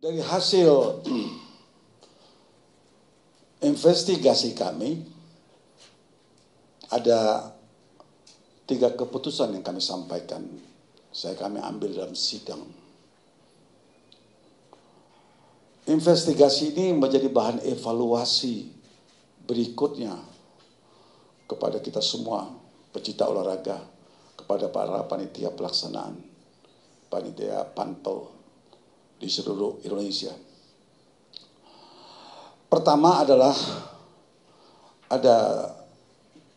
Dari hasil investigasi kami, ada 3 keputusan yang kami sampaikan. Kami ambil dalam sidang. Investigasi ini menjadi bahan evaluasi berikutnya kepada kita semua, pecinta olahraga, kepada para panitia pelaksanaan, panitia panpel di seluruh Indonesia. Pertama adalah ada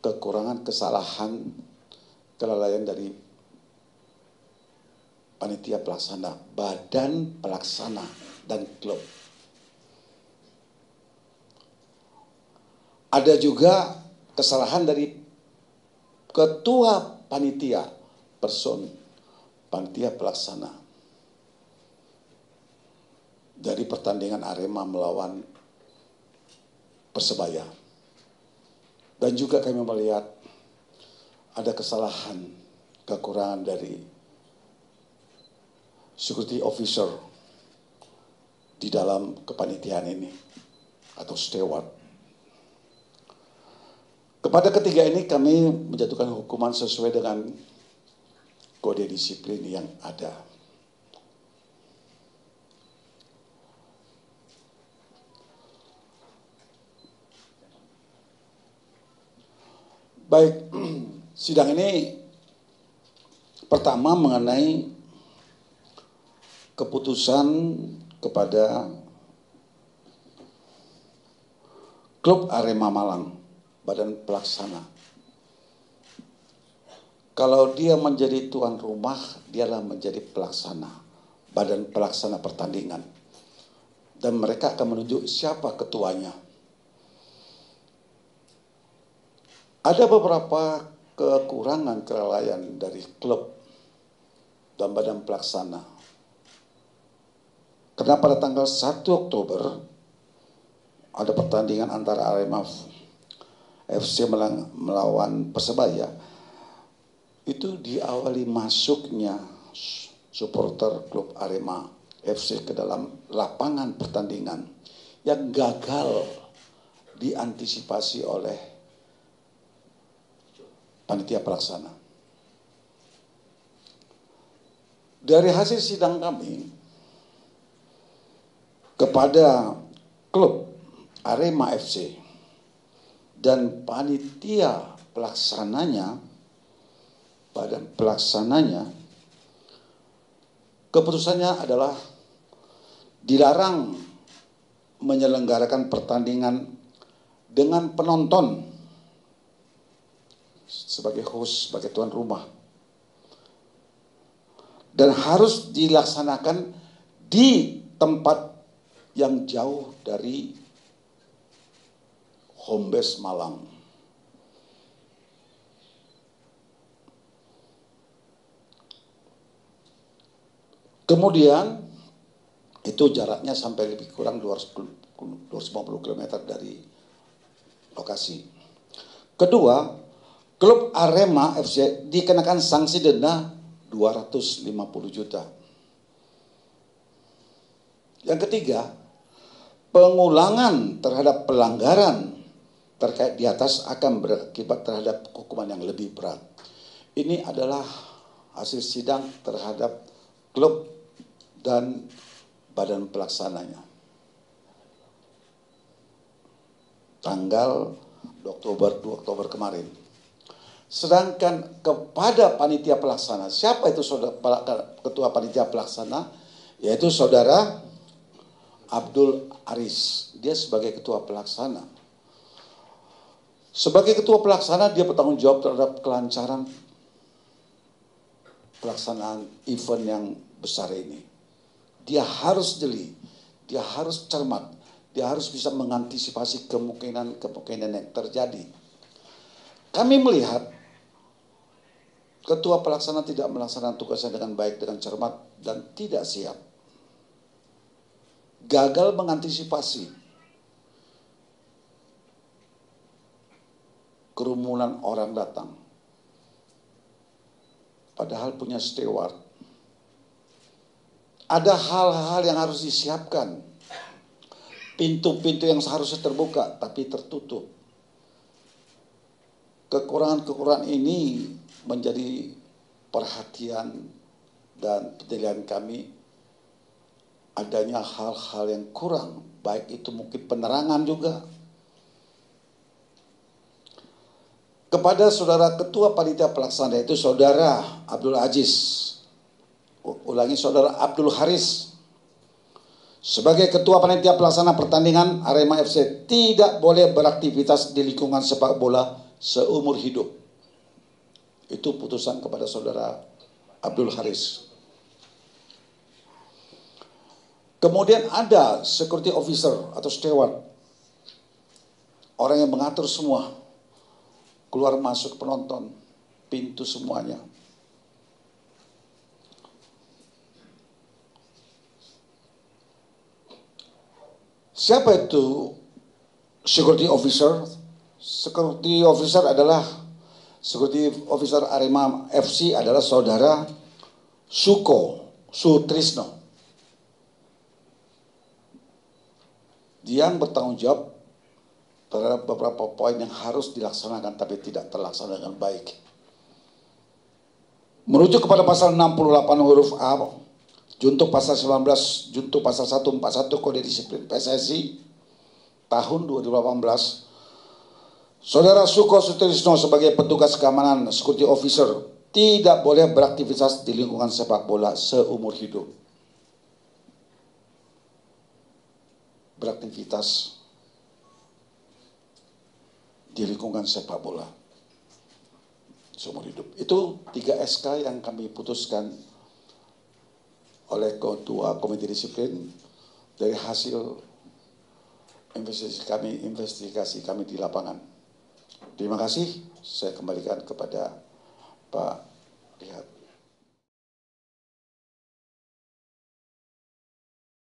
kekurangan, kesalahan, kelalaian dari panitia pelaksana, badan pelaksana, dan klub. Ada juga kesalahan dari ketua panitia, panitia pelaksana dari pertandingan Arema melawan Persebaya. Dan juga kami melihat ada kesalahan, kekurangan dari security officer di dalam kepanitiaan ini atau steward. Kepada ketiga ini kami menjatuhkan hukuman sesuai dengan kode disiplin yang ada. Baik, sidang ini pertama mengenai keputusan kepada klub Arema Malang, badan pelaksana. Kalau dia menjadi tuan rumah, dialah menjadi pelaksana, badan pelaksana pertandingan. Dan mereka akan menunjuk siapa ketuanya. Ada beberapa kekurangan, kelalaian dari klub dan badan pelaksana. Karena pada tanggal 1 Oktober ada pertandingan antara Arema FC melawan Persebaya. Itu diawali masuknya supporter klub Arema FC ke dalam lapangan pertandingan yang gagal diantisipasi oleh panitia pelaksana. Dari hasil sidang kami kepada klub Arema FC dan panitia pelaksananya, badan pelaksananya, keputusannya adalah dilarang menyelenggarakan pertandingan dengan penonton sebagai host, sebagai tuan rumah. Dan harus dilaksanakan di tempat yang jauh dari home base Malang. Kemudian itu jaraknya sampai lebih kurang 250 km dari lokasi. Kedua, klub Arema FC dikenakan sanksi denda 250 juta. Yang ketiga, pengulangan terhadap pelanggaran terkait di atas akan berakibat terhadap hukuman yang lebih berat. Ini adalah hasil sidang terhadap klub dan badan pelaksananya. Tanggal 2 Oktober kemarin. Sedangkan kepada panitia pelaksana, siapa itu ketua panitia pelaksana? Yaitu saudara Abdul Aris. Dia sebagai ketua pelaksana. Sebagai ketua pelaksana, dia bertanggung jawab terhadap kelancaran pelaksanaan event yang besar ini. Dia harus jeli, dia harus cermat, dia harus bisa mengantisipasi kemungkinan yang terjadi. Kami melihat ketua pelaksana tidak melaksanakan tugasnya dengan baik, dengan cermat, dan tidak siap. Gagal mengantisipasi kerumunan orang datang. Padahal punya steward. ada hal-hal yang harus disiapkan. Pintu-pintu yang seharusnya terbuka tapi tertutup. Kekurangan-kekurangan ini menjadi perhatian dan penilaian kami, adanya hal-hal yang kurang, baik itu mungkin penerangan juga. Kepada saudara ketua panitia pelaksana, yaitu saudara Abdul Aziz, ulangi saudara Abdul Haris, sebagai ketua panitia pelaksana pertandingan Arema FC tidak boleh beraktivitas di lingkungan sepak bola seumur hidup. Itu putusan kepada saudara Abdul Haris. Kemudian ada security officer atau steward, orang yang mengatur semua, keluar masuk penonton, pintu semuanya. Siapa itu security officer? Security officer adalah security officer Arema FC adalah saudara Suko Sutrisno. Dia yang bertanggung jawab terhadap beberapa poin yang harus dilaksanakan tapi tidak terlaksana dengan baik. Merujuk kepada pasal 68 huruf A, junto pasal 19, junto pasal 141 Kode Disiplin PSSI tahun 2018, saudara Suko Sutrisno sebagai petugas keamanan security officer tidak boleh beraktivitas di lingkungan sepak bola seumur hidup. Beraktivitas di lingkungan sepak bola seumur hidup. Itu 3 SK yang kami putuskan oleh Ketua Komite Disiplin dari hasil investigasi kami di lapangan. Terima kasih, saya kembalikan kepada Pak Lihat.